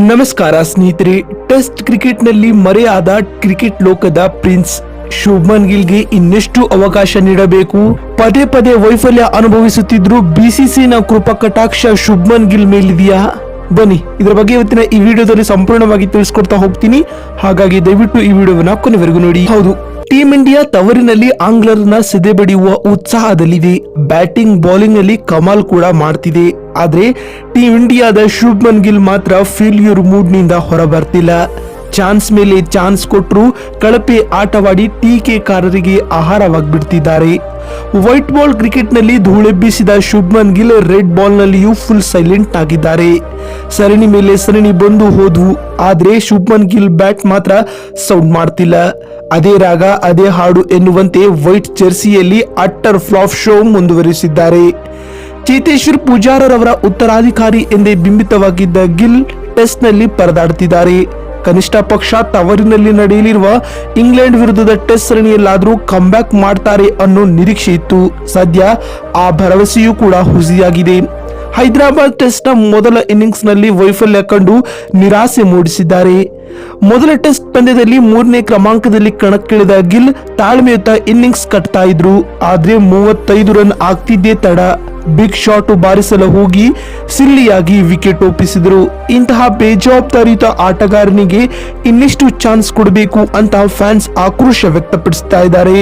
ನಮಸ್ಕಾರ ಸ್ನೇಹಿತರೆ. ಟೆಸ್ಟ್ ಕ್ರಿಕೆಟ್ನಲ್ಲಿ ಮರೆಯಾದ ಕ್ರಿಕೆಟ್ ಲೋಕದ ಪ್ರಿನ್ಸ್ ಶುಭ್ಮನ್ ಗಿಲ್ಗೆ ಇನ್ನೆಷ್ಟು ಅವಕಾಶ ನೀಡಬೇಕು? ಪದೇ ಪದೇ ವೈಫಲ್ಯ ಅನುಭವಿಸುತ್ತಿದ್ರು ಬಿಸಿಸಿನ ಕೃಪಾ ಕಟಾಕ್ಷ ಶುಭ್ಮನ್ ಗಿಲ್ ಮೇಲಿದೆಯಾ? ಬನ್ನಿ ಇದರ ಬಗ್ಗೆ ಇವತ್ತಿನ ಈ ವಿಡಿಯೋದಲ್ಲಿ ಸಂಪೂರ್ಣವಾಗಿ ತಿಳಿಸ್ಕೊಡ್ತಾ ಹೋಗ್ತೀನಿ. ಹಾಗಾಗಿ ದಯವಿಟ್ಟು ಈ ವಿಡಿಯೋವನ್ನ ಕೊನೆವರೆಗೂ ನೋಡಿ. ಹೌದು, ಟೀಮ್ ಇಂಡಿಯಾ ತವರಿನಲ್ಲಿ ಆಂಗ್ಲರ್ನ ಸೆದೆಬಡಿಯುವ ಉತ್ಸಾಹದಲ್ಲಿದೆ. ಬ್ಯಾಟಿಂಗ್ ಬೌಲಿಂಗ್ ನಲ್ಲಿ ಕಮಾಲ್ ಕೂಡ ಮಾಡ್ತಿದೆ. ಆದ್ರೆ ಟೀಮ್ ಇಂಡಿಯಾದ ಶುಭ್ಮನ್ ಗಿಲ್ ಮಾತ್ರ ಫೇಲ್ಯೂರ್ ಮೂಡ್ ನಿಂದ ಹೊರಬರ್ತಿಲ್ಲ. ಚಾನ್ಸ್ ಮೇಲೆ ಚಾನ್ಸ್ ಕೊಟ್ಟರು ಕಳಪೆ ಆಟವಾಡಿ ಟೀಕೆಕಾರರಿಗೆ ಆಹಾರವಾಗಿಬಿಡ್ತಿದ್ದಾರೆ. ವೈಟ್ ಬಾಲ್ ಕ್ರಿಕೆಟ್ ನಲ್ಲಿ ಧೂಳೆಬ್ಬಿಸಿದ ಶುಭ್ಮನ್ ಗಿಲ್ ರೆಡ್ ಬಾಲ್ ನಲ್ಲಿಯೂ ಫುಲ್ ಸೈಲೆಂಟ್ ಆಗಿದ್ದಾರೆ. ಸರಣಿ ಮೇಲೆ ಸರಣಿ ಬಂದು ಹೋದ್ವು, ಆದ್ರೆ ಶುಭ್ಮನ್ ಗಿಲ್ ಬ್ಯಾಟ್ ಮಾತ್ರ ಸೌಂಡ್ ಮಾಡ್ತಿಲ್ಲ. ಅದೇ ರಾಗ ಅದೇ ಹಾಡು ಎನ್ನುವಂತೆ ವೈಟ್ ಜೆರ್ಸಿಯಲ್ಲಿ ಅಟ್ಟರ್ ಫ್ಲಾಪ್ ಶೋ ಮುಂದುವರಿಸಿದ್ದಾರೆ. ಚೇತೇಶ್ವರ್ ಪೂಜಾರರವರ ಉತ್ತರಾಧಿಕಾರಿ ಎಂದೇ ಬಿಂಬಿತವಾಗಿದ್ದ ಗಿಲ್ ಟೆಸ್ಟ್ ನಲ್ಲಿ ಪರದಾಡುತ್ತಿದ್ದಾರೆ. ಕನಿಷ್ಠ ಪಕ್ಷ ತವರಿನಲ್ಲಿ ನಡೆಯಲಿರುವ ಇಂಗ್ಲೆಂಡ್ ವಿರುದ್ಧದ ಟೆಸ್ಟ್ ಸರಣಿಯಲ್ಲಾದರೂ ಕಂಬ್ಯಾಕ್ ಮಾಡ್ತಾರೆ ಅನ್ನೋ ನಿರೀಕ್ಷೆ ಇತ್ತು. ಸದ್ಯ ಆ ಭರವಸೆಯೂ ಕೂಡ ಹುಸಿಯಾಗಿದೆ. ಹೈದರಾಬಾದ್ ಟೆಸ್ಟ್ ನ ಮೊದಲ ಇನ್ನಿಂಗ್ಸ್ ನಲ್ಲಿ ವೈಫಲ್ಯ ಕಂಡು ನಿರಾಸೆ ಮೂಡಿಸಿದ್ದಾರೆ. ಮೊದಲ ಟೆಸ್ಟ್ ಪಂದ್ಯದಲ್ಲಿ 3ನೇ ಕ್ರಮಾಂಕದಲ್ಲಿ ಕಣಕ್ಕಿಳಿದ ಗಿಲ್ ತಾಳ್ಮೆಯುತ ಇನ್ನಿಂಗ್ಸ್ ಕಟ್ತಾ ಇದ್ರು. ಆದ್ರೆ 35 ರನ್ ಆಗ್ತಿದ್ದೇ ತಡ ಬಿಗ್ ಶಾಟ್ ಬಾರಿಸಲು ಹೋಗಿ ಸಿಲ್ಲಿಯಾಗಿ ವಿಕೆಟ್ ಒಪ್ಪಿಸಿದ್ರು. ಇಂತಹ ಬೇಜವಾಬ್ದಾರಿಯುತ ಆಟಗಾರನಿಗೆ ಇನ್ನೆಷ್ಟು ಚಾನ್ಸ್ ಕೊಡಬೇಕು ಅಂತ ಫ್ಯಾನ್ಸ್ ಆಕ್ರೋಶ ವ್ಯಕ್ತಪಡಿಸ್ತಾ ಇದ್ದಾರೆ.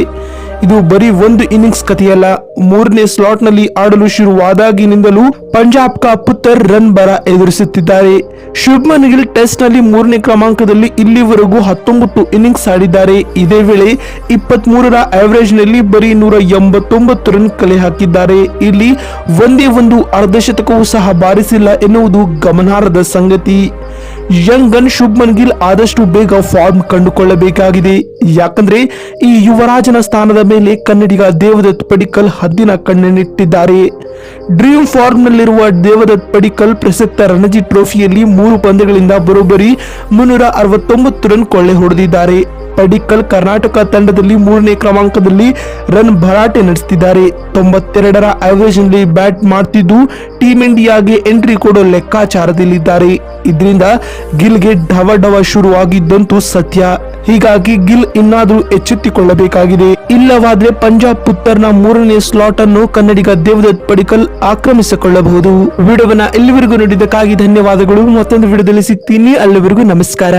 ಇದು ಬರೀ ಒಂದು ಇನ್ನಿಂಗ್ಸ್ ಕಥೆಯಲ್ಲ. 3ನೇ ಸ್ಲಾಟ್ ನಲ್ಲಿ ಆಡಲು ಶುರುವಾದಾಗಿನಿಂದಲೂ ಪಂಜಾಬ್ ಕಾ ಪುತ್ತರ್ ರನ್ ಬರ ಎದುರಿಸುತ್ತಿದ್ದಾರೆ. ಶುಭ್ಮನ್ ಗಿಲ್ ಟೆಸ್ಟ್ ನಲ್ಲಿ 3ನೇ ಕ್ರಮಾಂಕದಲ್ಲಿ ಇಲ್ಲಿವರೆಗೂ 19 ಇನ್ನಿಂಗ್ಸ್ ಆಡಿದ್ದಾರೆ. ಇದೇ ವೇಳೆ 23ರ ಆವರೇಜ್ ನಲ್ಲಿ ಬರೀ 189 ರನ್ ಕಲೆ ಹಾಕಿದ್ದಾರೆ. ಇಲ್ಲಿ ಒಂದೇ ಒಂದು ಅರ್ಧಶತಕವೂ ಸಹ ಬಾರಿಸಿಲ್ಲ ಎನ್ನುವುದು ಗಮನಾರ್ಹದ ಸಂಗತಿ. ಯಂಗ್ ಗನ್ ಶುಭ್ಮನ್ ಗಿಲ್ ಆದಷ್ಟು ಬೇಗ ಫಾರ್ಮ್ ಕಂಡುಕೊಳ್ಳಬೇಕಾಗಿದೆ. ಯಾಕಂದ್ರೆ ಈ ಯುವರಾಜನ ಸ್ಥಾನದ ಮೇಲೆ ಕನ್ನಡಿಗ ದೇವದತ್ ಪಡಿಕ್ಕಲ್ ಹದ್ದಿನ ಕಣ್ಣನ್ನಿಟ್ಟಿದ್ದಾರೆ. ಡ್ರೀಮ್ ಫಾರ್ಮ್ ನಲ್ಲಿರುವ ದೇವದತ್ ಪಡಿಕ್ಕಲ್ ಪ್ರಸಕ್ತ ರಣಜಿ ಟ್ರೋಫಿಯಲ್ಲಿ 3 ಪಂದ್ಯಗಳಿಂದ ಬರೋಬ್ಬರಿ 369 ರನ್ ಕೊಳ್ಳೆ ಹೊಡೆದಿದ್ದಾರೆ. ಪಡಿಕ್ಕಲ್ ಕರ್ನಾಟಕ ತಂಡದಲ್ಲಿ 3ನೇ ಕ್ರಮಾಂಕದಲ್ಲಿ ರನ್ ಭರಾಟೆ ನಡೆಸುತ್ತಿದ್ದಾರೆ. 92ರ ಆವರೇಜ್ ನಲ್ಲಿ ಬ್ಯಾಟ್ ಮಾಡ್ತಿದ್ದು ಟೀಮ್ ಇಂಡಿಯಾಗೆ ಎಂಟ್ರಿ ಕೊಡೋ ಲೆಕ್ಕಾಚಾರದಲ್ಲಿದ್ದಾರೆ. ಇದರಿಂದ ಗಿಲ್ಗೆ ಢವ ಶುರುವಾಗಿದ್ದಂತೂ ಸತ್ಯ. ಹೀಗಾಗಿ ಗಿಲ್ ಇನ್ನಾದ್ರೂ ಎಚ್ಚೆತ್ತುಕೊಳ್ಳಬೇಕಾಗಿದೆ. ಇಲ್ಲವಾದ್ರೆ ಪಂಜಾಬ್ ಪುತ್ತರ್ನ 3ನೇ ಸ್ಲಾಟ್ ಅನ್ನು ಕನ್ನಡಿಗ ದೇವದತ್ ಪಡಿಕ್ಕಲ್ ಆಕ್ರಮಿಸಿಕೊಳ್ಳಬಹುದು. ವಿಡಿಯೋವನ್ನ ಎಲ್ಲಿವರೆಗೂ ನೋಡಿದ್ದಕ್ಕಾಗಿ ಧನ್ಯವಾದಗಳು. ಮತ್ತೊಂದು ವಿಡಿಯೋದಲ್ಲಿ ಸಿಗ್ತೀನಿ. ಅಲ್ಲಿವರೆಗೂ ನಮಸ್ಕಾರ.